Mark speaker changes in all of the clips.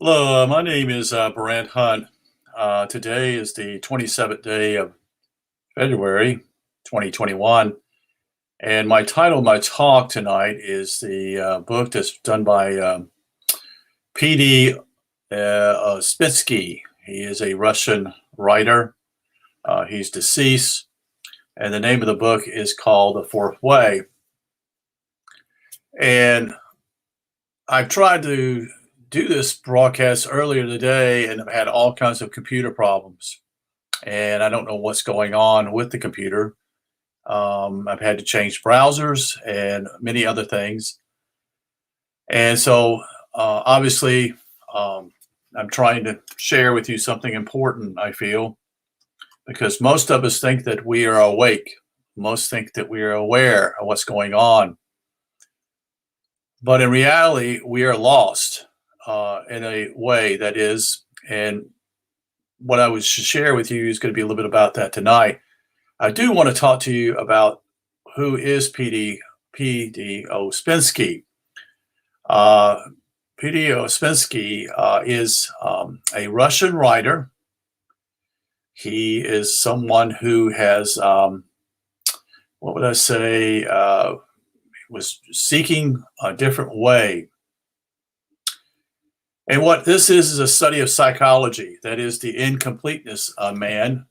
Speaker 1: Hello, my name is Brant Hunt. Today is the 27th day of February 2021, and my title of my talk tonight is the book that's done by P.D. Spitsky. He is a Russian writer. He's deceased, and the name of the book is called The Fourth Way. And I've tried to do this broadcast earlier today, and I've had all kinds of computer problems. And I don't know what's going on with the computer. I've had to change browsers and many other things. And so, obviously, um, I'm trying to share with you something important, I feel, because most of us think that we are awake. Most think that we are aware of what's going on. But in reality, we are lost in a way that is. And what I would share with you is going to be a little bit about that tonight. I do want to talk to you about who is P.D. Ouspensky. Uh, P.D. Ouspensky is a Russian writer. He is someone who has, what would I say, was seeking a different way. And what this is a study of psychology, that is the incompleteness of man,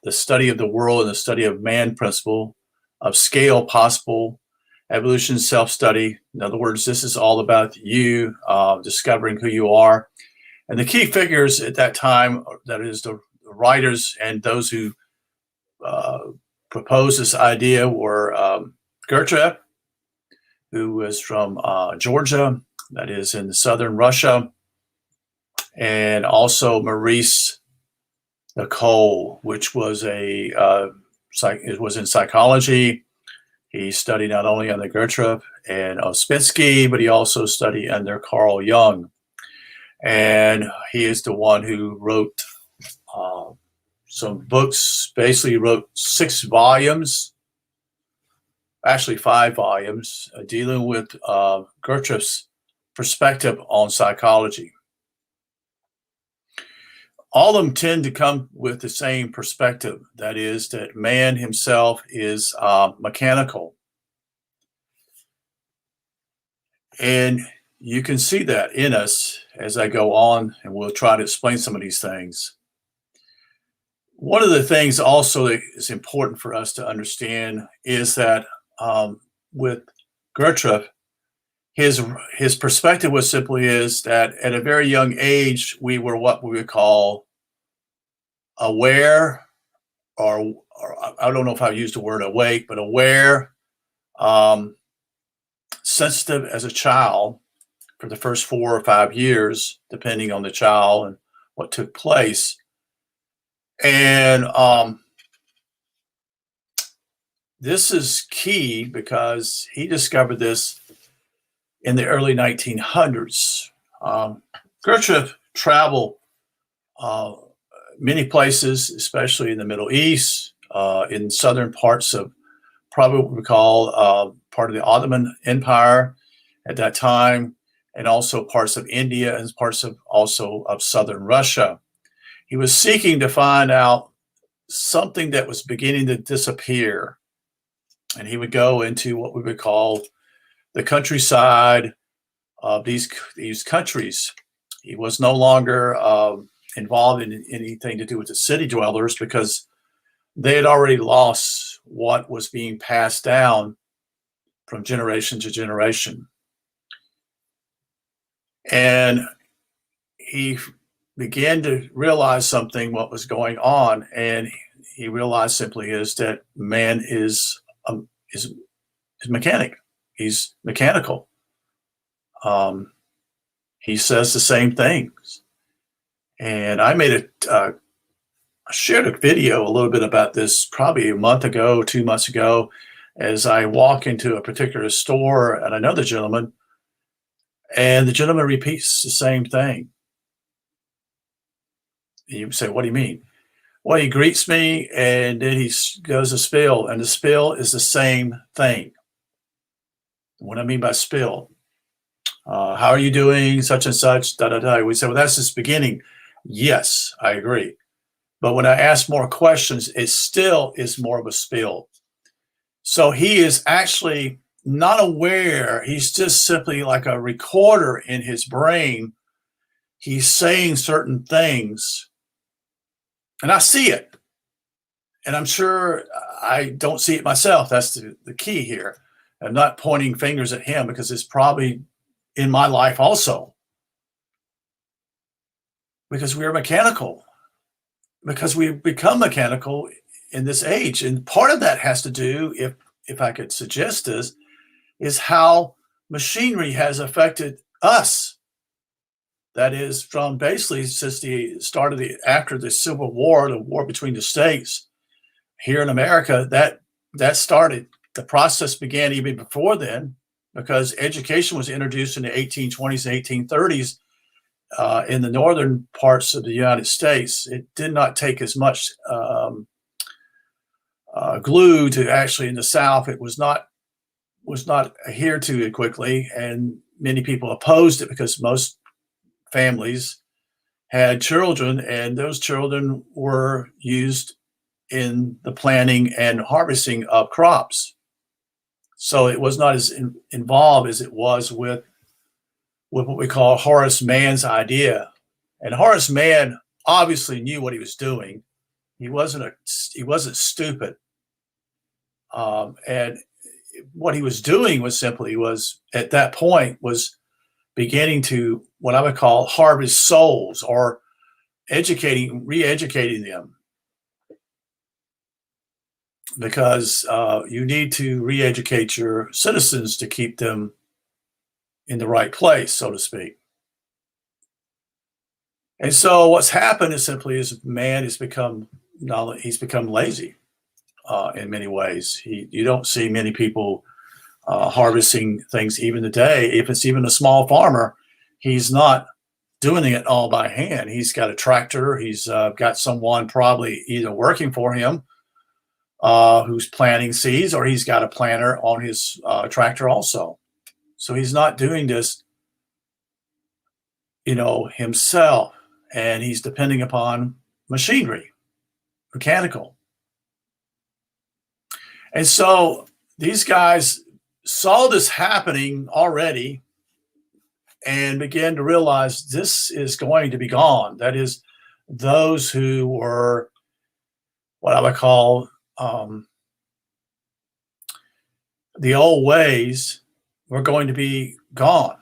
Speaker 1: the study of the world and the study of man principle, of scale possible, evolution self-study. In other words, this is all about you discovering who you are. And the key figures at that time, that is the writers and those who proposed this idea were Gertrude, who was from Georgia, that is in southern Russia, and also Maurice Nicole, which was it was in psychology. He studied not only under Gertrude and Ouspensky, but he also studied under Carl Jung. And he is the one who wrote some books, basically wrote 6 volumes, actually 5 volumes, dealing with Gertrude's perspective on psychology. All of them tend to come with the same perspective. That is, that man himself is mechanical. And you can see that in us as I go on, and we'll try to explain some of these things. One of the things also that is important for us to understand is that with Gertrude, his perspective was simply is that at a very young age, we were what we would call aware, or I don't know if I used the word awake, but aware, sensitive as a child for the first 4 or 5 years, depending on the child and what took place. And this is key because he discovered this in the early 1900s. Gertrude traveled many places, especially in the Middle East, in southern parts of probably what we call part of the Ottoman Empire at that time, and also parts of India and parts of also of southern Russia. He was seeking to find out something that was beginning to disappear, and he would go into what we would call the countryside of these countries. He was no longer involved in anything to do with the city dwellers because they had already lost what was being passed down from generation to generation. And he began to realize something, what was going on, and he realized simply is that man is mechanic. He's mechanical. He says the same things. And I shared a video a little bit about this probably a month ago, 2 months ago, as I walk into a particular store and another gentleman, and the gentleman repeats the same thing. You say, what do you mean? Well, he greets me and then he goes to spill, and the spill is the same thing. What I mean by spill, How are you doing? Such and such, da da da. We say, well, that's just beginning. Yes, I agree. But when I ask more questions, it still is more of a spill. So he is actually not aware. He's just simply like a recorder in his brain. He's saying certain things, and I see it. And I'm sure I don't see it myself. That's the key here. I'm not pointing fingers at him because it's probably in my life also. Because we are mechanical, because we've become mechanical in this age. And part of that has to do, if I could suggest this, is how machinery has affected us. That is, from basically since the start of after the Civil War, the war between the states here in America, that started. The process began even before then, because education was introduced in the 1820s and 1830s in the northern parts of the United States. It did not take as much glue to actually in the South. It was not adhered to quickly, and many people opposed it because most families had children, and those children were used in the planting and harvesting of crops. So it was not as involved as it was with what we call Horace Mann's idea. And Horace Mann obviously knew what he was doing. He wasn't stupid. And what he was doing was simply at that point was beginning to what I would call harvest souls, or re-educating them, because you need to re-educate your citizens to keep them in the right place, so to speak. And so what's happened is simply man has become lazy in many ways. You don't see many people harvesting things even today. If it's even a small farmer, he's not doing it all by hand. He's got a tractor. He's got someone probably either working for him who's planting seeds, or he's got a planter on his tractor also. So he's not doing this, himself, and he's depending upon machinery, mechanical. And so these guys saw this happening already and began to realize this is going to be gone. That is, those who were what I would call the old ways were going to be gone.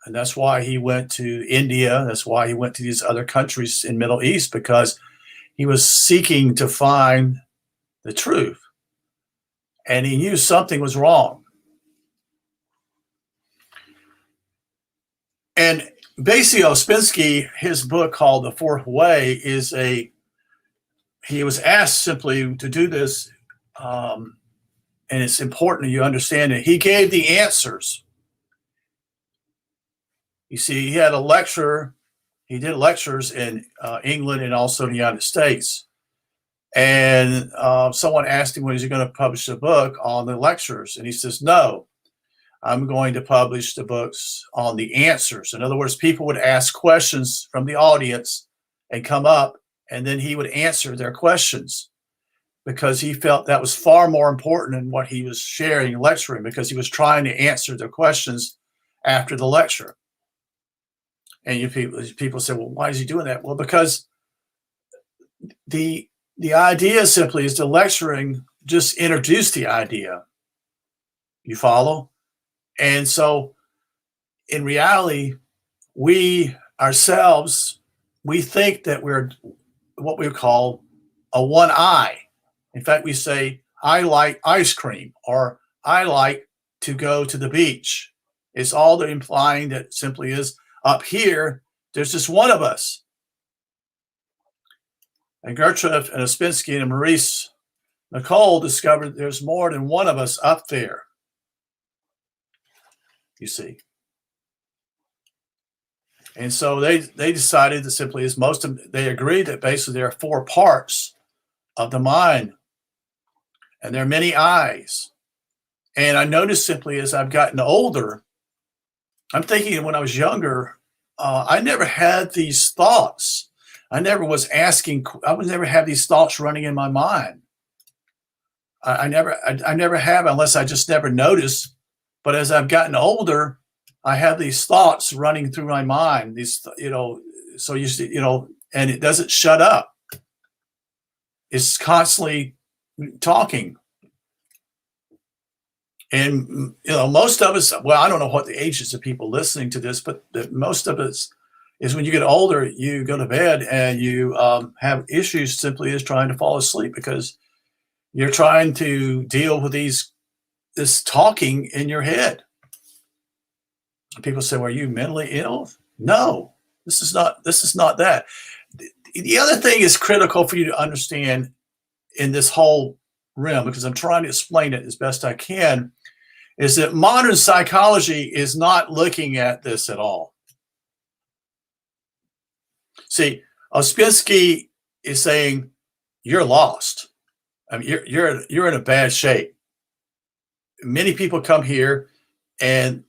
Speaker 1: And that's why he went to India. That's why he went to these other countries in Middle East, because he was seeking to find the truth. And he knew something was wrong. And basically, Ouspensky, his book called The Fourth Way, he was asked simply to do this, and it's important you understand it. He gave the answers. You see, he had a lecture. He did lectures in England and also in the United States. And someone asked him, when is he going to publish a book on the lectures? And he says, no, I'm going to publish the books on the answers. In other words, people would ask questions from the audience and come up, and then he would answer their questions, because he felt that was far more important than what he was sharing and lecturing, because he was trying to answer their questions after the lecture. And people say, well, why is he doing that? Well, because the idea simply is the lecturing just introduced the idea. You follow? And so in reality, we ourselves, we think that we're what we call a one eye. In fact, we say, I like ice cream, or I like to go to the beach. It's all the implying that simply is, up here, there's just one of us. And Gertrude and Ouspensky and Maurice Nicole discovered there's more than one of us up there. You see. And so they decided that simply is they agreed that basically there are four parts of the mind, and there are many eyes. And I noticed simply as I've gotten older, I'm thinking when I was younger, I never had these thoughts. I never was asking. I would never have these thoughts running in my mind. I never have unless I just never noticed. But as I've gotten older, I have these thoughts running through my mind. So and it doesn't shut up. It's constantly talking. And most of us, well, I don't know what the ages of people listening to this, but most of us is when you get older, you go to bed and you have issues simply as trying to fall asleep because you're trying to deal with this talking in your head. People say, "Well, are you mentally ill?" No, this is not that. The other thing is critical for you to understand in this whole realm, because I'm trying to explain it as best I can, is that modern psychology is not looking at this at all. See, Ospensky is saying you're lost. I mean, you're in a bad shape. Many people come here and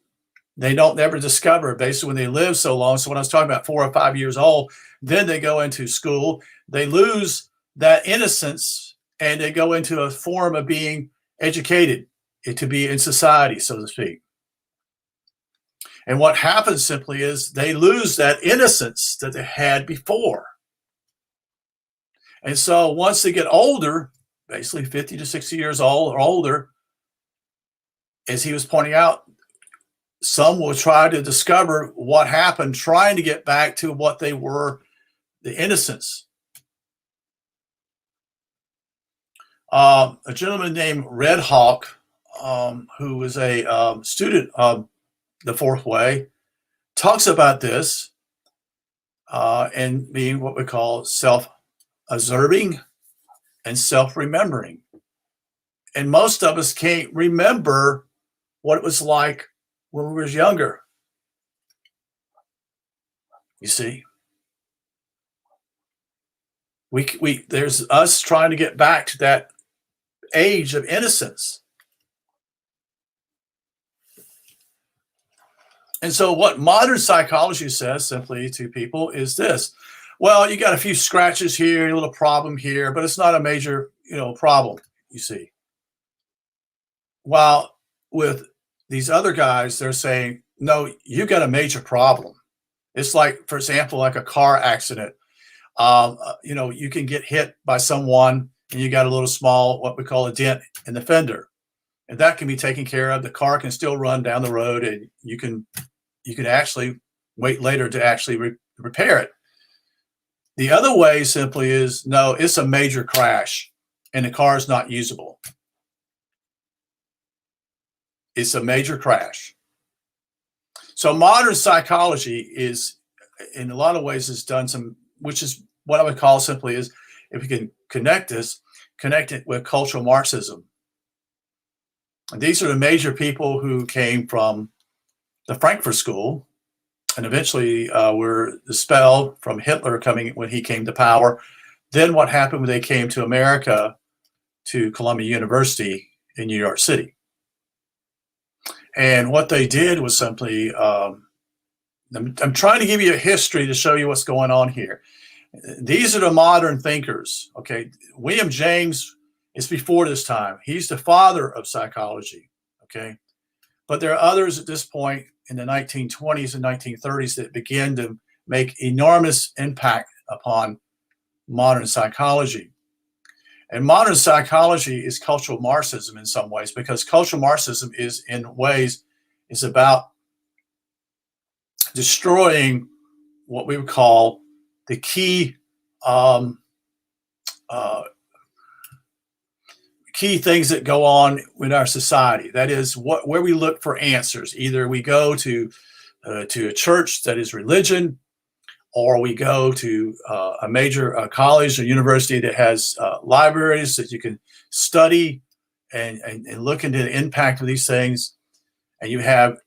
Speaker 1: they don't never discover basically when they live so long. So when I was talking about 4 or 5 years old, then they go into school, they lose that innocence and they go into a form of being educated to be in society, so to speak. And what happens simply is they lose that innocence that they had before. And so once they get older, basically 50 to 60 years old or older, as he was pointing out, some will try to discover what happened, trying to get back to what they were, the innocence. A gentleman named Red Hawk, who was a student of the Fourth Way, talks about this and being what we call self-observing and self-remembering. And most of us can't remember what it was like when we were younger. You see, there's us trying to get back to that age of innocence. And so what modern psychology says simply to people is this: well, you got a few scratches here, a little problem here, but it's not a major, problem, you see. While with these other guys, they're saying, no, you got a major problem. It's like, for example, like a car accident. You can get hit by someone and you got a little small, what we call a dent in the fender. And that can be taken care of. The car can still run down the road and you can actually wait later to actually repair it. The other way simply is, no, it's a major crash and the car is not usable. It's a major crash. So modern psychology is, in a lot of ways, has done some, which is what I would call simply is, if we can connect it with cultural Marxism. And these are the major people who came from the Frankfurt School and eventually were expelled from Hitler when he came to power. Then what happened when they came to America, to Columbia University in New York City? And what they did was simply, I'm trying to give you a history to show you what's going on here. These are the modern thinkers, okay? William James is before this time. He's the father of psychology, okay? But there are others at this point in the 1920s and 1930s that began to make enormous impact upon modern psychology. And modern psychology is cultural Marxism in some ways, because cultural Marxism is about destroying what we would call the key things that go on in our society. That is where we look for answers. Either we go to a church that is religion, or we go to a major college or university that has libraries that you can study and look into the impact of these things. And you have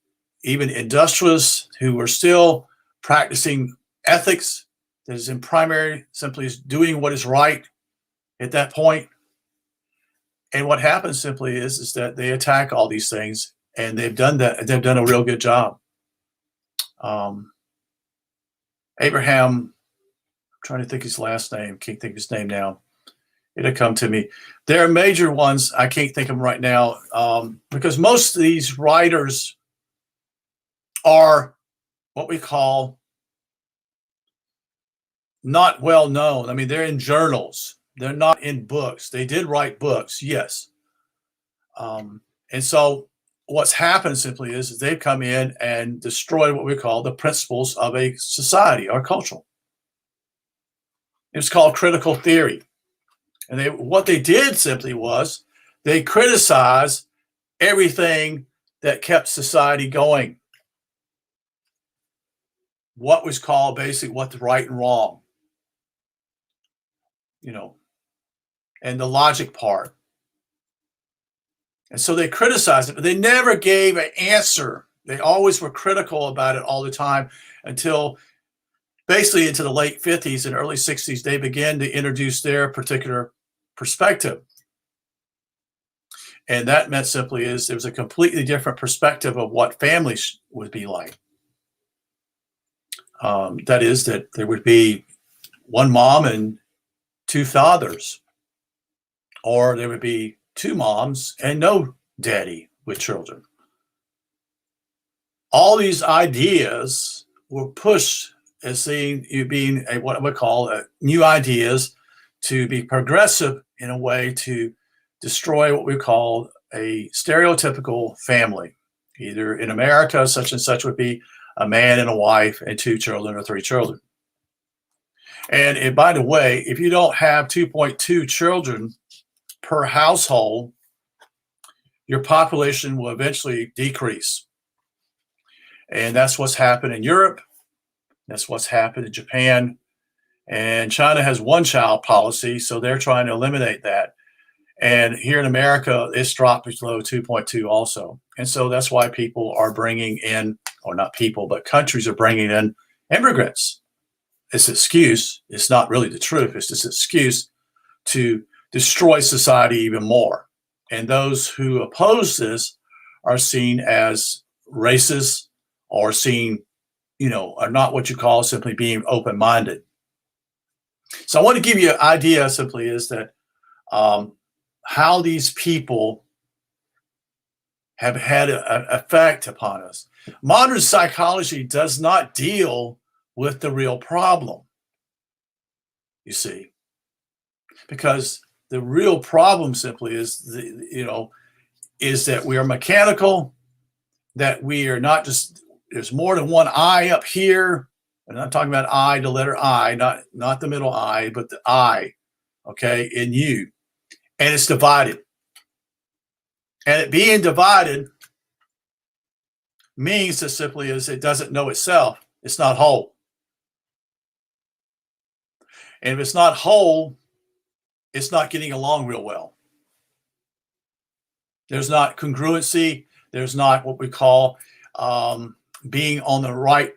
Speaker 1: even industrialists who are still practicing ethics that is in primary, simply is doing what is right at that point. And what happens simply is that they attack all these things, and they've done that. They've done a real good job. Um, Abraham, I'm trying to think his last name, can't think of his name now. It'll come to me. There are major ones. I can't think of them right now, because most of these writers are what we call not well known. I mean, they're in journals. They're not in books. They did write books, yes. And so what's happened simply is they've come in and destroyed what we call the principles of a society or culture. It's called critical theory. And what they did simply was they criticized everything that kept society going. What was called basically what's right and wrong, and the logic part. And so they criticized it, but they never gave an answer. They always were critical about it all the time until basically into the late 50s and early 60s, they began to introduce their particular perspective. And that meant simply is there was a completely different perspective of what families would be like. That is that there would be one mom and two fathers, or there would be two moms and no daddy with children. All these ideas were pushed as being what I would call new ideas to be progressive in a way to destroy what we call a stereotypical family. Either in America, such and such would be a man and a wife and two children or three children. And by the way, if you don't have 2.2 children per household, your population will eventually decrease. And that's what's happened in Europe. That's what's happened in Japan. And China has one child policy, so they're trying to eliminate that. And here in America, it's dropped below 2.2 also. And so that's why people are bringing in, or not people, but countries are bringing in immigrants. It's an excuse. It's not really the truth. It's just an excuse to destroy society even more. And those who oppose this are seen as racist or seen, are not what you call simply being open-minded. So I want to give you an idea simply is that how these people have had an effect upon us. Modern psychology does not deal with the real problem, you see, because the real problem simply is, is that we are mechanical, that we are not just, there's more than one I up here. I'm not talking about I, the letter I, not the middle I, but the I, okay, in you. And it's divided. And it being divided means that simply is it doesn't know itself. It's not whole. And if it's not whole, it's not getting along real well. There's not congruency. There's not what we call being on the right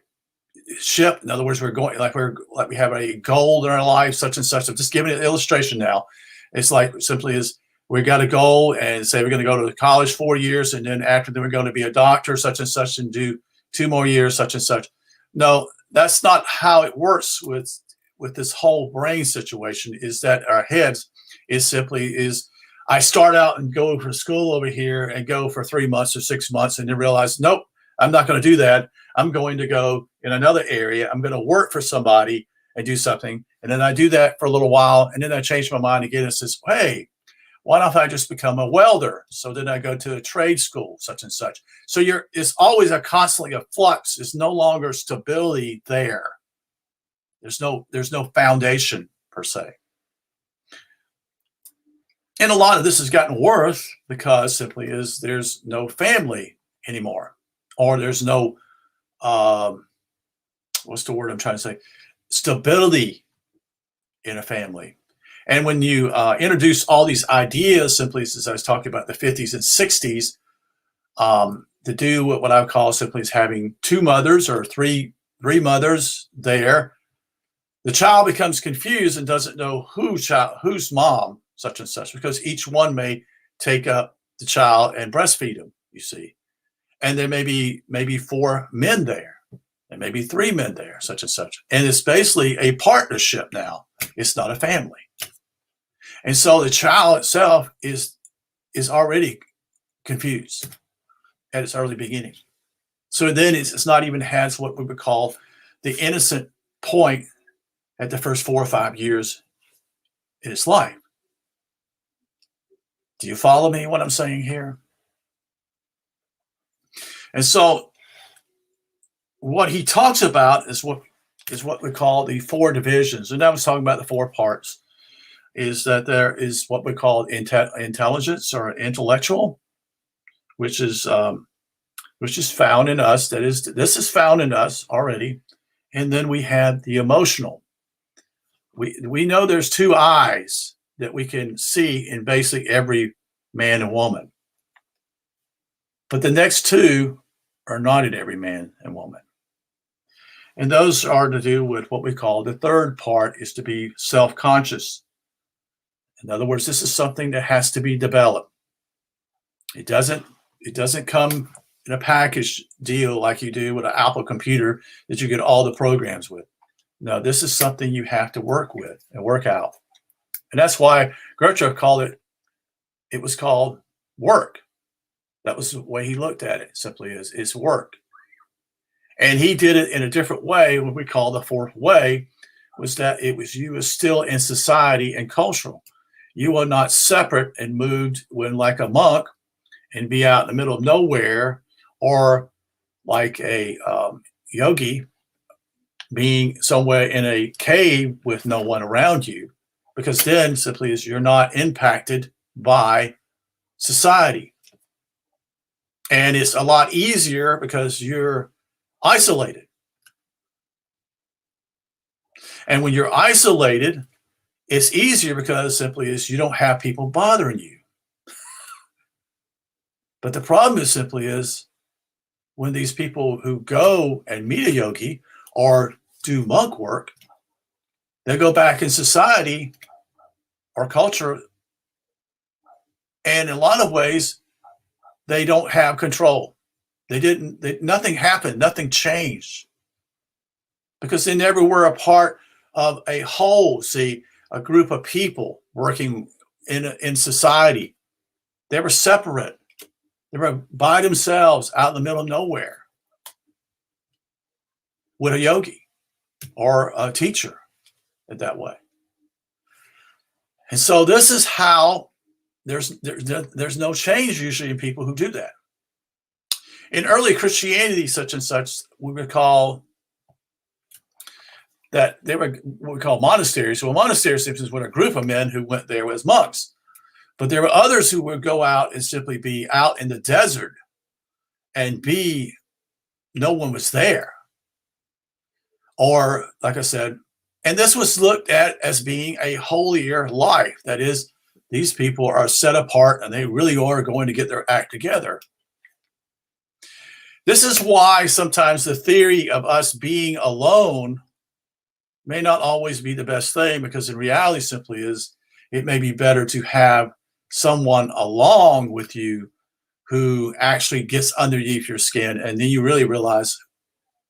Speaker 1: ship. In other words, we're going like we have a goal in our life, such and such. I'm just giving an illustration now. It's like simply is we got a goal and say we're going to go to college 4 years, and then after that we're going to be a doctor, such and such, and do 2 more years, such and such. No, that's not how it works with this whole brain situation. Is that our heads is simply is I start out and go for school over here and go for 3 months or 6 months, and then realize, nope, I'm not going to do that. I'm going to go in another area. I'm going to work for somebody and do something. And then I do that for a little while. And then I change my mind again and says, hey, why don't I just become a welder? So then I go to a trade school, such and such. So it's always constantly a flux. There's no longer stability there. There's no foundation per se. And a lot of this has gotten worse because simply is there's no family anymore, or there's no what's the word I'm trying to say? Stability in a family. And when you introduce all these ideas, simply as I was talking about the 50s and 60s, to do what I would call simply is having 2 mothers or three mothers there, the child becomes confused and doesn't know whose mom, such and such, because each one may take up the child and breastfeed him, you see. And there may be maybe 4 men there. and maybe 3 men there, such and such. And it's basically a partnership now. It's not a family. And so the child itself is already confused at its early beginning. So then it's not even has what we would call the innocent point at the first 4 or 5 years in its life. Do you follow me what I'm saying here? And so what he talks about is what we call the 4 divisions. And I was talking about the 4 parts. Is that there is what we call intelligence or intellectual, which is found in us. This is found in us already. And then we have the emotional. We know there's 2 eyes that we can see in basically every man and woman. But the next 2 are not in every man and woman. And those are to do with what we call the 3rd part is to be self-conscious. In other words, this is something that has to be developed. It doesn't come in a package deal like you do with an Apple computer that you get all the programs with. No, this is something you have to work with and work out. And that's why Goethe called it was called work. That was the way he looked at it, simply as it's work. And he did it in a different way, what we call the 4th way, was that you was still in society and cultural. You are not separate and moved when like a monk and be out in the middle of nowhere, or like a yogi being somewhere in a cave with no one around you, because then simply is you're not impacted by society. And it's a lot easier because you're isolated. And when you're isolated, it's easier because simply is you don't have people bothering you. But the problem is simply is when these people who go and meet a yogi or do monk work, they go back in society or culture, and in a lot of ways, they don't have control. Nothing happened, nothing changed. Because they never were a part of a whole, see, a group of people working in society. They were separate. They were by themselves out in the middle of nowhere with a yogi or a teacher in that way. And so this is how there's no change usually in people who do that. In early Christianity, such and such, we would call that they were what we call monasteries. Well, monasteries was a group of men who went there as monks. But there were others who would go out and simply be out in the desert and no one was there. Or, like I said, and this was looked at as being a holier life. That is, these people are set apart and they really are going to get their act together. This is why sometimes the theory of us being alone may not always be the best thing, because in reality simply is it may be better to have someone along with you who actually gets underneath your skin, and then you really realize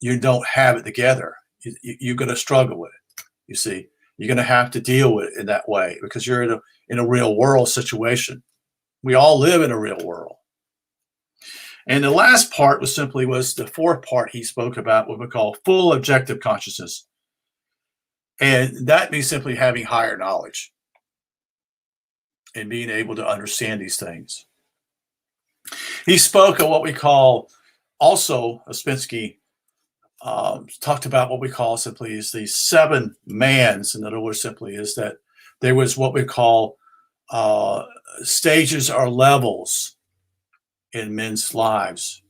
Speaker 1: you don't have it together. You're going to struggle with it. You see, you're going to have to deal with it in that way because you're in a real world situation. We all live in a real world. And the last part was the 4th part he spoke about, what we call full objective consciousness. And that means simply having higher knowledge and being able to understand these things. He spoke of what we call also, Ouspensky talked about what we call simply is the 7 mans. In other words, simply is that there was what we call stages or levels in men's lives.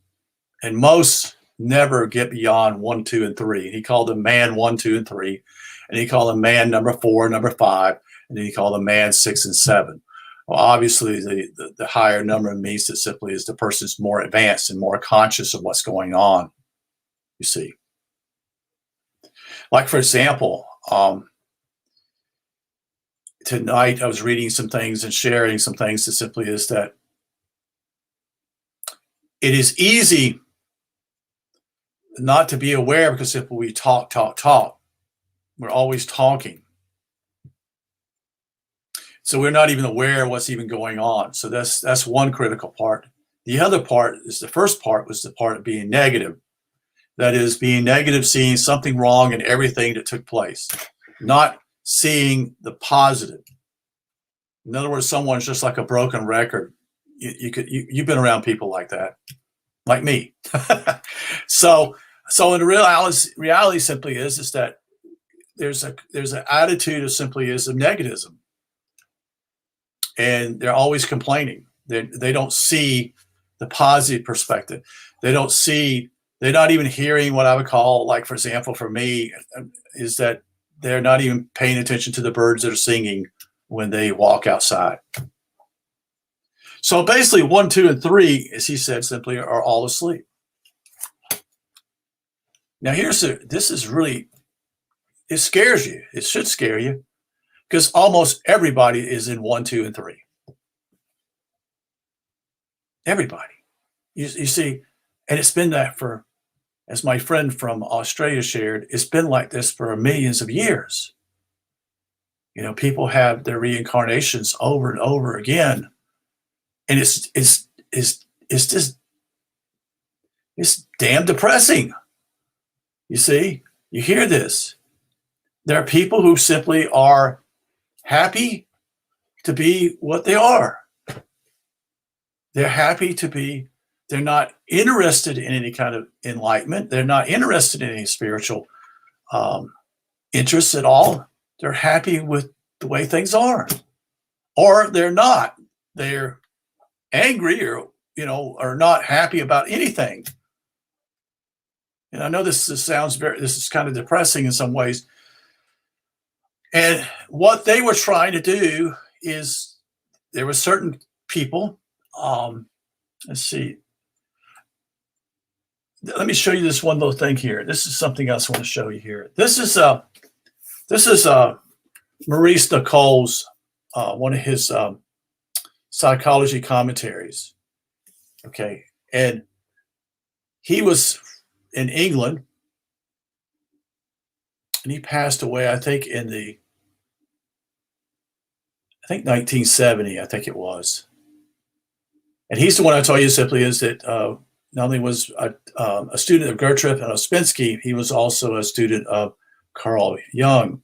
Speaker 1: And most never get beyond 1, 2, and 3. He called them man 1, 2, and 3. And he called them man number 4, number 5. And then he called them man 6 and 7. Well, obviously, the higher number means that simply is the person's more advanced and more conscious of what's going on, you see. Like, for example, tonight I was reading some things and sharing some things that simply is that it is easy not to be aware, because if we talk, we're always talking. So we're not even aware of what's even going on. So that's one critical part. The other part is, the first part was the part of being negative. That is, being negative, seeing something wrong in everything that took place, not seeing the positive. In other words, someone's just like a broken record. You've been around people like that, like me. So in reality simply is that there's an attitude of simply is of negativism, and they're always complaining. They don't see the positive perspective. They're not even hearing what I would call, like, for example, for me, is that they're not even paying attention to the birds that are singing when they walk outside. So basically 1, 2, and 3, as he said simply, are all asleep. Now this is really, it scares you. It should scare you, because almost everybody is in 1, 2, and 3. Everybody. You see, and it's been that for, as my friend from Australia shared, it's been like this for millions of years. People have their reincarnations over and over again, and it's just, it's damn depressing. You see, you hear this. There are people who simply are happy to be what they are. They're happy to be. They're not interested in any kind of enlightenment. They're not interested in any spiritual interests at all. They're happy with the way things are, or they're not. They're angry, or are not happy about anything. And I know this is kind of depressing in some ways. And what they were trying to do is, there were certain people. Let's see. Let me show you this one little thing here. This is something else I want to show you here. This is Maurice Nicole's one of his psychology commentaries. Okay, and he was in England, and he passed away, I think, in 1970, I think it was. And he's the one I told you simply is that not only was a student of Gertrude and Ouspensky, he was also a student of Carl Jung.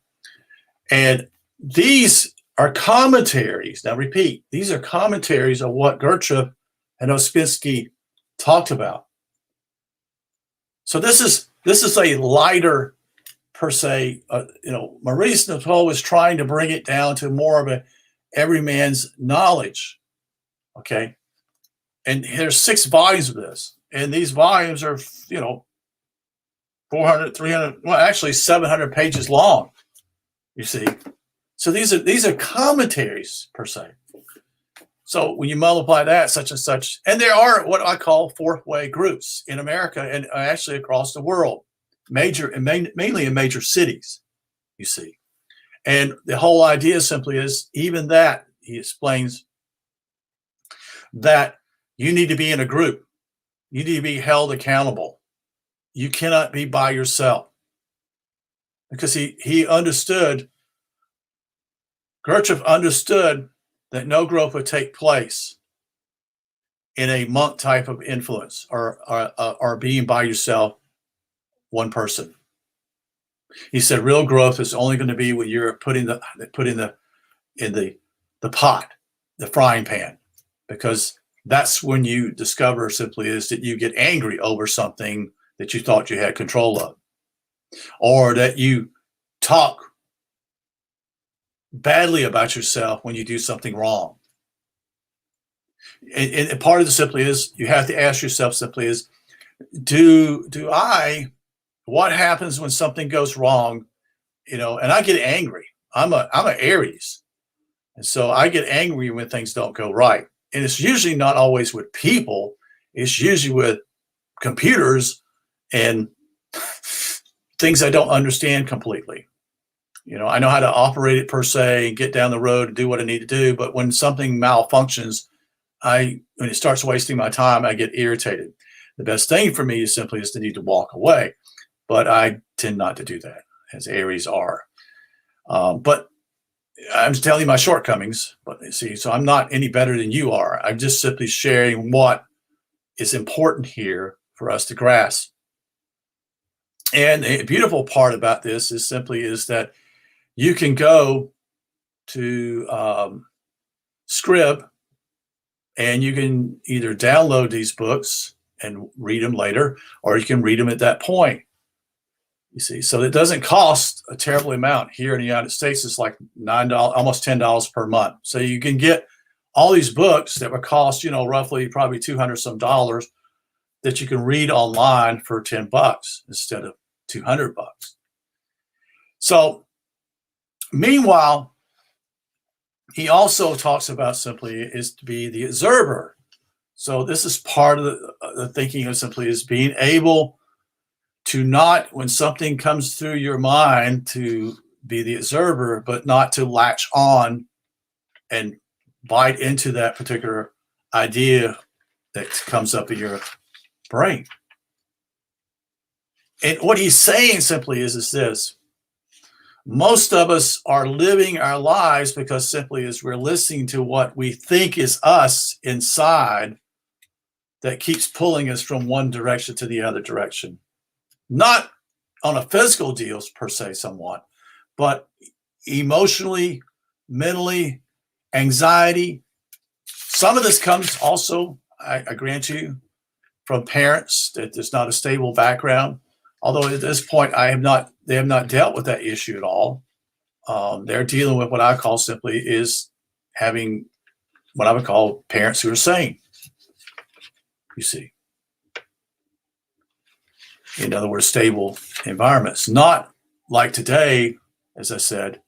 Speaker 1: And these are commentaries. Now, repeat, these are commentaries of what Gertrude and Ouspensky talked about. So this is a lighter, per se. Maurice Nicole was trying to bring it down to more of a everyman's knowledge. Okay, and there's 6 volumes of this, and these volumes are 400, 300, well, actually 700 pages long. You see, so these are commentaries, per se. So when you multiply that, such and such, and there are what I call fourth-way groups in America and actually across the world, mainly in major cities, you see. And the whole idea simply is, even that, he explains, that you need to be in a group. You need to be held accountable. You cannot be by yourself. Because he understood, Gertrude understood, that no growth would take place in a monk type of influence, or being by yourself, one person. He said real growth is only going to be when you're putting the pot, the frying pan, because that's when you discover simply is that you get angry over something that you thought you had control of, or that you talk badly about yourself when you do something wrong. And part of the simply is, you have to ask yourself simply is, what happens when something goes wrong? And I get angry. I'm an Aries. And so I get angry when things don't go right. And it's usually not always with people. It's usually with computers and things I don't understand completely. I know how to operate it, per se, and get down the road and do what I need to do. But when something malfunctions, when it starts wasting my time, I get irritated. the best thing for me is simply is to need to walk away. But I tend not to do that, as Aries are. But I'm telling you my shortcomings. But you see, so I'm not any better than you are. I'm just simply sharing what is important here for us to grasp. And the beautiful part about this is simply is that you can go to Scrib, and you can either download these books and read them later, or you can read them at that point. You see, so it doesn't cost a terrible amount. Here in the United States, it's like $9, almost $10 per month. So you can get all these books that would cost, roughly probably 200 some dollars, that you can read online for $10 instead of 200 bucks. So meanwhile, he also talks about simply is to be the observer. So this is part of the thinking of simply is being able to not, when something comes through your mind, to be the observer, but not to latch on and bite into that particular idea that comes up in your brain. And what he's saying simply is this: most of us are living our lives because simply as we're listening to what we think is us inside that keeps pulling us from one direction to the other direction. Not on a physical deal per se somewhat, but emotionally, mentally, anxiety. Some of this comes also, I grant you, from parents that there's not a stable background. Although at this point, they have not dealt with that issue at all. They're dealing with what I call simply is having what I would call parents who are sane. You see, in other words, stable environments, not like today, as I said,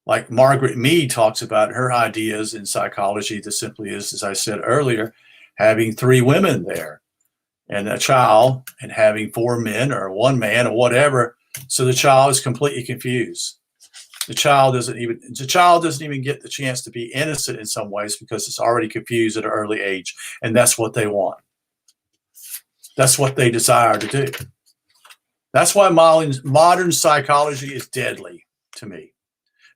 Speaker 1: like Margaret Mead talks about her ideas in psychology. That simply is, as I said earlier, having 3 women there and a child, and having 4 men or 1 man or whatever. So the child is completely confused. The child doesn't even get the chance to be innocent in some ways because it's already confused at an early age. And that's what they want. That's what they desire to do. That's why modern psychology is deadly to me,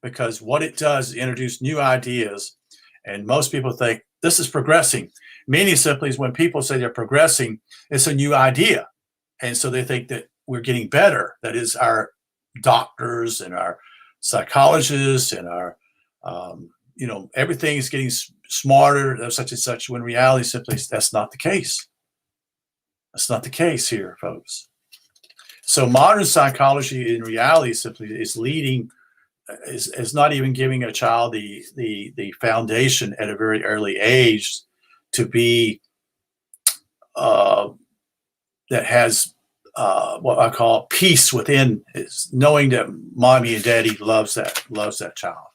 Speaker 1: because what it does is introduce new ideas. And most people think this is progressing. Meaning simply is when people say they're progressing, it's a new idea. And so they think that we're getting better. That is, our doctors and our psychologists and our, everything is getting smarter, such and such, when reality simply that's not the case. That's not the case here, folks. So modern psychology in reality simply is leading, is not even giving a child the foundation at a very early age to be that has what I call peace within, is knowing that mommy and daddy loves that child.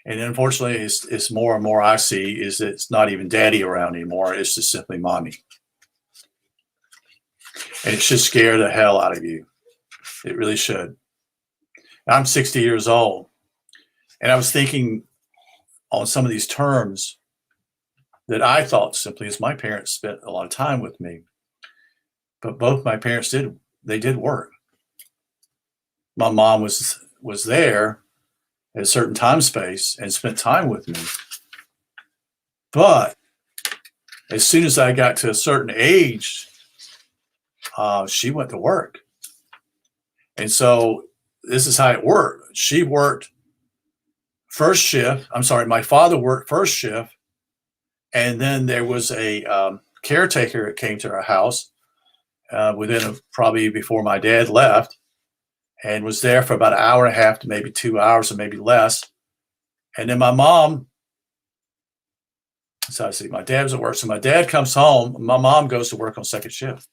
Speaker 1: And unfortunately, it's more and more I see is that it's not even daddy around anymore. It's just simply mommy. And it should scare the hell out of you. It really should. I'm 60 years old, and I was thinking on some of these terms that I thought simply as my parents spent a lot of time with me. But both my parents did work. My mom was there at a certain time space and spent time with me. But as soon as I got to a certain age, she went to work. And so this is how it worked. She worked first shift. I'm sorry, my father worked first shift. And then there was a caretaker that came to our house probably before my dad left, and was there for about an hour and a half to maybe 2 hours or maybe less. And then my mom, so I see my dad was at work. So my dad comes home. My mom goes to work on second shift.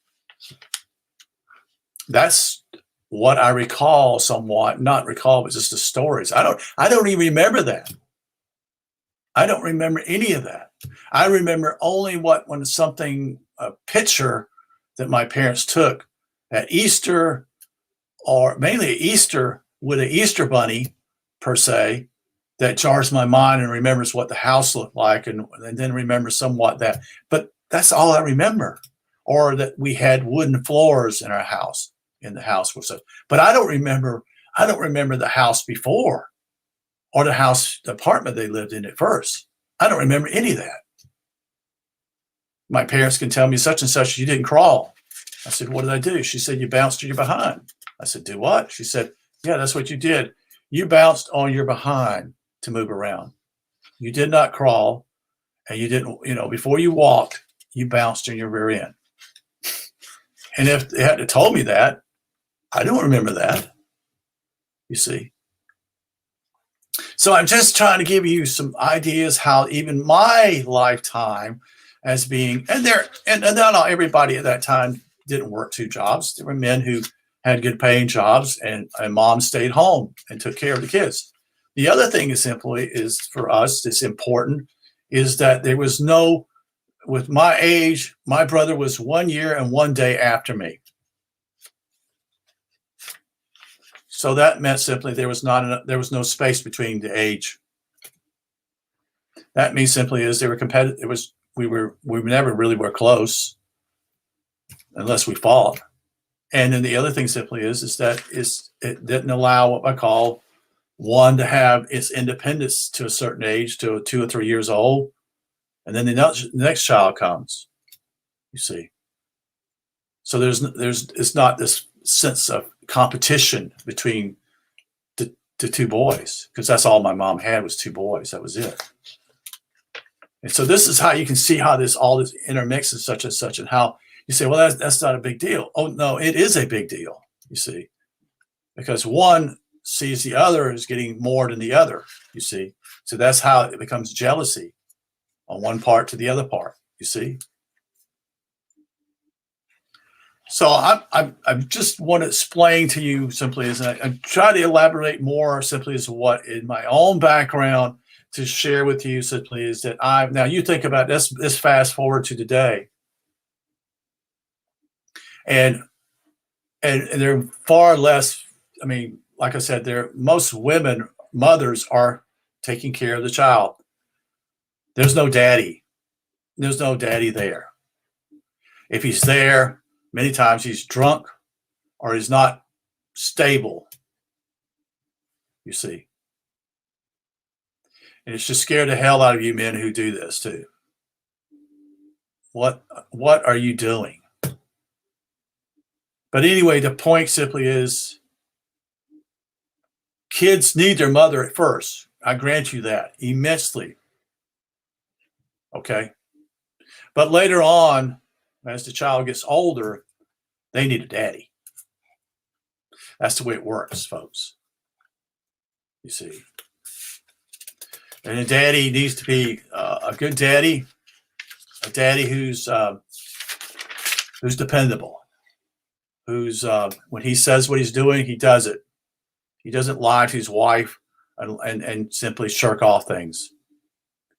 Speaker 1: That's what I recall somewhat, not recall, but just the stories. I don't even remember that. I don't remember any of that. I remember only a picture that my parents took at Easter, or mainly at Easter, with an Easter bunny per se, that jars my mind and remembers what the house looked like, and then remembers somewhat that. But That's all I remember. Or that we had wooden floors in our house, in the house was. But I don't remember the house before, or the apartment they lived in at first. I don't remember any of that. My parents can tell me such and such, you didn't crawl. I said, what did I do? She said, you bounced on your behind. I said, do what? She said, yeah, that's what you did. You bounced on your behind to move around. You did not crawl, and you didn't, before you walked, you bounced on your rear end. And if they hadn't told me that, I don't remember that, you see. So I'm just trying to give you some ideas how even my lifetime as being, and not everybody at that time didn't work two jobs. There were men who had good paying jobs, and mom stayed home and took care of the kids. The other thing is simply is for us, it's important, is that there was no, with my age, my brother was 1 year and 1 day after me. So that meant simply there was no space between the age. That means simply is they were competitive. We never really were close unless we fought. And then the other thing simply is that it didn't allow what I call one to have its independence to a certain age, to 2 or 3 years old, and then the next child comes. You see, so it's not this sense of competition between the two boys, because that's all my mom had was 2 boys. That was it. And so this is how you can see how all this intermixes such and such, and how you say, well, that's not a big deal. Oh no, it is a big deal. You see, because one sees the other as getting more than the other. You see, so that's how it becomes jealousy on one part to the other part. You see. So I just want to explain to you simply as I try to elaborate more simply as what in my own background to share with you simply is that now you think about this fast forward to today, and they're far less. I mean, like I said, most women mothers are taking care of the child. There's no daddy. There's no daddy there. If he's there, many times he's drunk or he's not stable, you see. And it's just scared the hell out of you men who do this too. What are you doing? But anyway, the point simply is kids need their mother at first. I grant you that immensely. Okay. But later on, as the child gets older, they need a daddy. That's the way it works, folks. You see. And a daddy needs to be a good daddy, a daddy who's dependable, who's when he says what he's doing, he does it. He doesn't lie to his wife and simply shirk off things.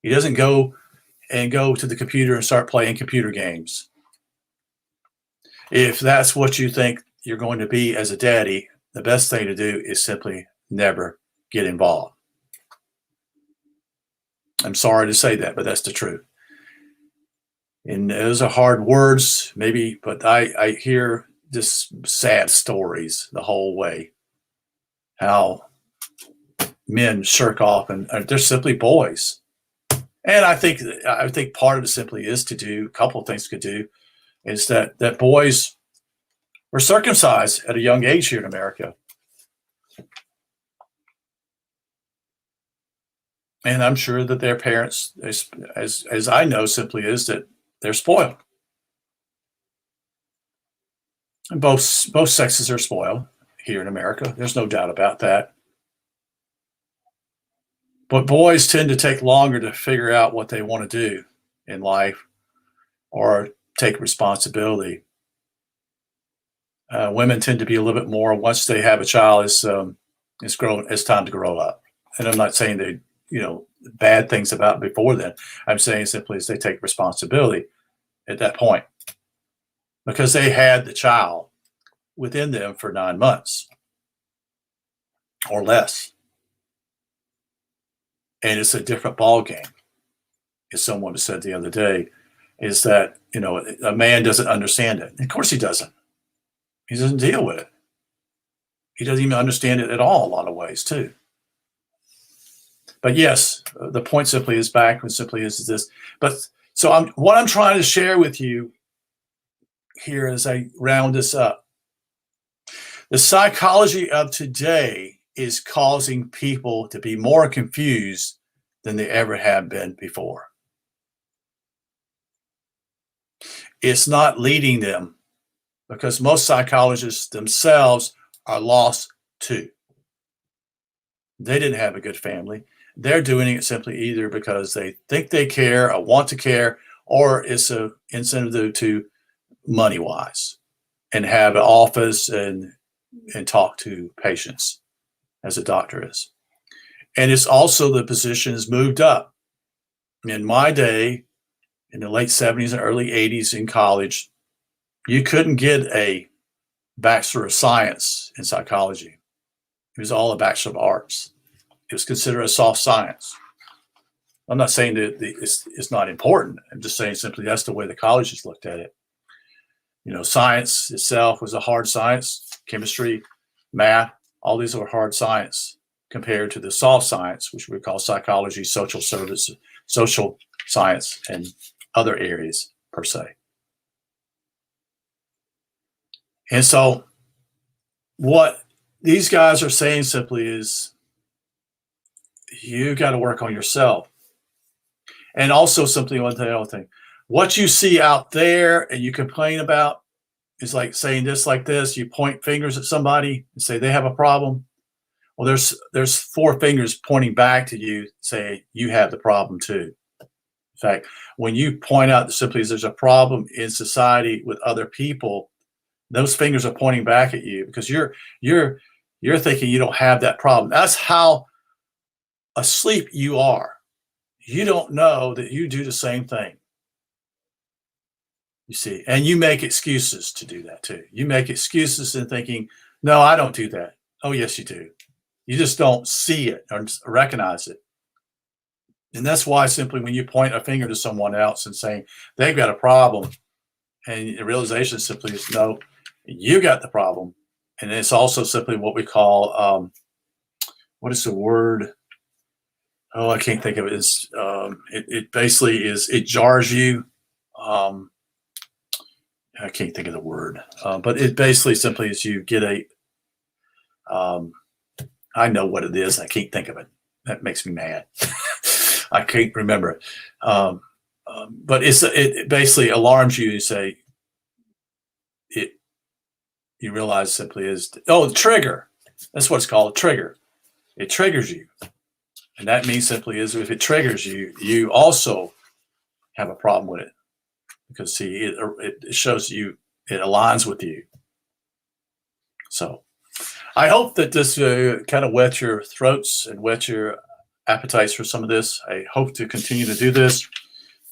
Speaker 1: He doesn't go to the computer and start playing computer games. If that's what you think you're going to be as a daddy, the best thing to do is simply never get involved. I'm sorry to say that, but that's the truth. And those are hard words, maybe, but I hear just sad stories the whole way. How men shirk off, and they're simply boys. And I think part of it simply is to do a couple of things. Could do is that boys were circumcised at a young age here in America. And I'm sure that their parents, as I know, simply is that they're spoiled. And both sexes are spoiled here in America. There's no doubt about that. But boys tend to take longer to figure out what they want to do in life or take responsibility. Women tend to be a little bit more, once they have a child, it's time to grow up. And I'm not saying they, bad things about before then. I'm saying simply as they take responsibility at that point, because they had the child within them for 9 months or less. And it's a different ball game. As someone said the other day, is that, a man doesn't understand it. Of course he doesn't. He doesn't deal with it. He doesn't even understand it at all, a lot of ways, too. But yes, the point simply is back and simply is this. But so what I'm trying to share with you here as I round this up, the psychology of today is causing people to be more confused than they ever have been before. It's not leading them, because most psychologists themselves are lost too. They didn't have a good family. They're doing it simply either because they think they care or want to care, or it's an incentive to money-wise and have an office and talk to patients as a doctor is. And it's also the positions moved up. In my day, in the late 70s and early 80s in college, you couldn't get a Bachelor of Science in psychology. It was all a Bachelor of Arts. It was considered a soft science. I'm not saying that it's not important. I'm just saying simply that's the way the colleges looked at it. Science itself was a hard science. Chemistry, math, all these were hard science compared to the soft science, which we call psychology, social service, social science, and other areas per se. And so what these guys are saying simply is you got to work on yourself. And also simply one thing, what you see out there and you complain about is like saying this like this. You point fingers at somebody and say they have a problem. Well, there's four fingers pointing back to you, say you have the problem too. In fact, when you point out simply there's a problem in society with other people, those fingers are pointing back at you because you're thinking you don't have that problem. That's how asleep you are. You don't know that you do the same thing. You see, and you make excuses to do that too. You make excuses in thinking, no, I don't do that. Oh, yes, you do. You just don't see it or recognize it. And that's why simply when you point a finger to someone else and saying they've got a problem, and the realization simply is, no, you got the problem. And it's also simply what we call, what is the word? Oh, I can't think of it. It's, it basically is, it jars you. I can't think of the word, but it basically simply is you get I know what it is. I can't think of it. That makes me mad. I can't remember it. But it basically alarms you. You say you realize simply is, the trigger. That's what it's called, a trigger. It triggers you. And that means simply is if it triggers you, you also have a problem with it. Because see, it shows you, it aligns with you. So I hope that this kind of whet your throats and whet your appetites for some of this. I hope to continue to do this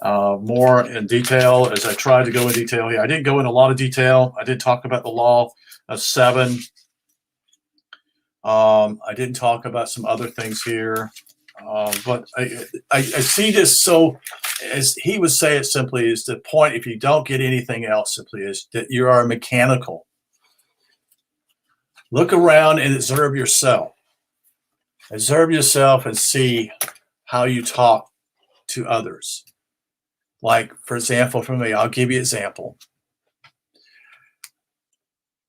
Speaker 1: more in detail as I try to go in detail here. I didn't go in a lot of detail. I did talk about the law of seven. I didn't talk about some other things here. But I see this, so as he would say it simply is the point, if you don't get anything else, simply is that you are mechanical. Look around and observe yourself. Observe yourself and see how you talk to others. Like, for example, for me, I'll give you an example.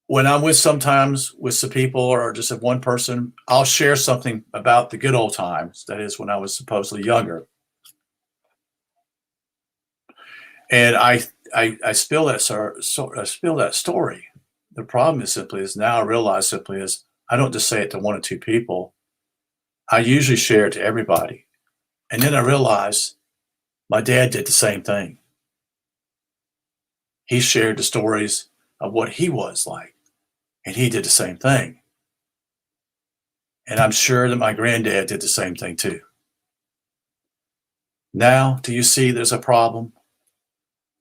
Speaker 1: When I'm sometimes with some people or just with one person, I'll share something about the good old times. That is when I was supposedly younger. And I spill that story. The problem is simply is now I realize simply is I don't just say it to one or two people. I usually share it to everybody. And then I realize my dad did the same thing. He shared the stories of what he was like, and he did the same thing. And I'm sure that my granddad did the same thing too. Now, do you see there's a problem?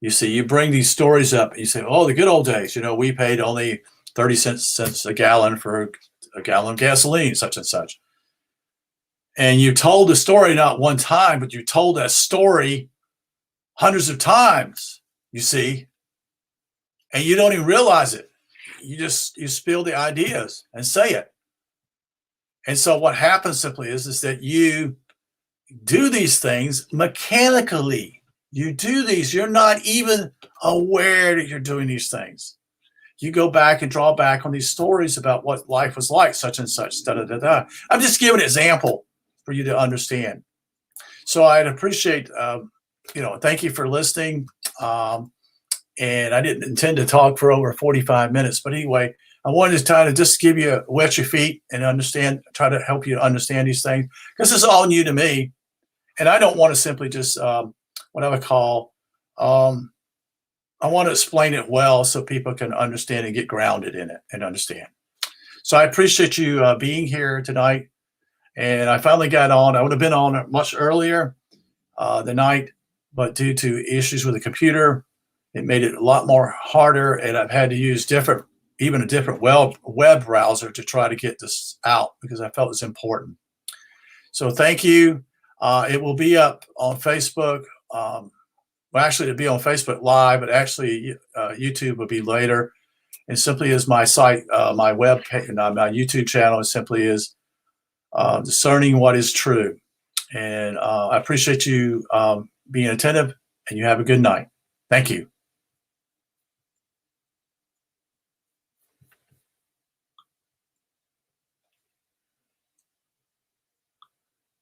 Speaker 1: You see, you bring these stories up and you say, oh, the good old days, we paid only 30 cents a gallon for a gallon of gasoline, such and such. And you told the story not one time, but you told that story hundreds of times, you see, and you don't even realize it. You spill the ideas and say it. And so what happens simply is that you do these things mechanically. You do these, you're not even aware that you're doing these things. You go back and draw back on these stories about what life was like, such and such, da da da da. I'm just giving an example for you to understand. So I'd appreciate, thank you for listening. And I didn't intend to talk for over 45 minutes, but anyway, I wanted to try to just give you wet your feet and try to help you understand these things, because this is all new to me. And I don't want to simply just, what I would call, I want to explain it well so people can understand and get grounded in it and understand. So I appreciate you being here tonight. And I finally got on. I would have been on much earlier the night, but due to issues with the computer, it made it a lot more harder. And I've had to use even a different web browser to try to get this out, because I felt it's important. So thank you. It will be up on Facebook. Well, actually, it'll be on Facebook Live, but actually YouTube will be later. And simply is my site, my web page, my YouTube channel simply is Discerning What Is True. And I appreciate you being attentive, and you have a good night. Thank you.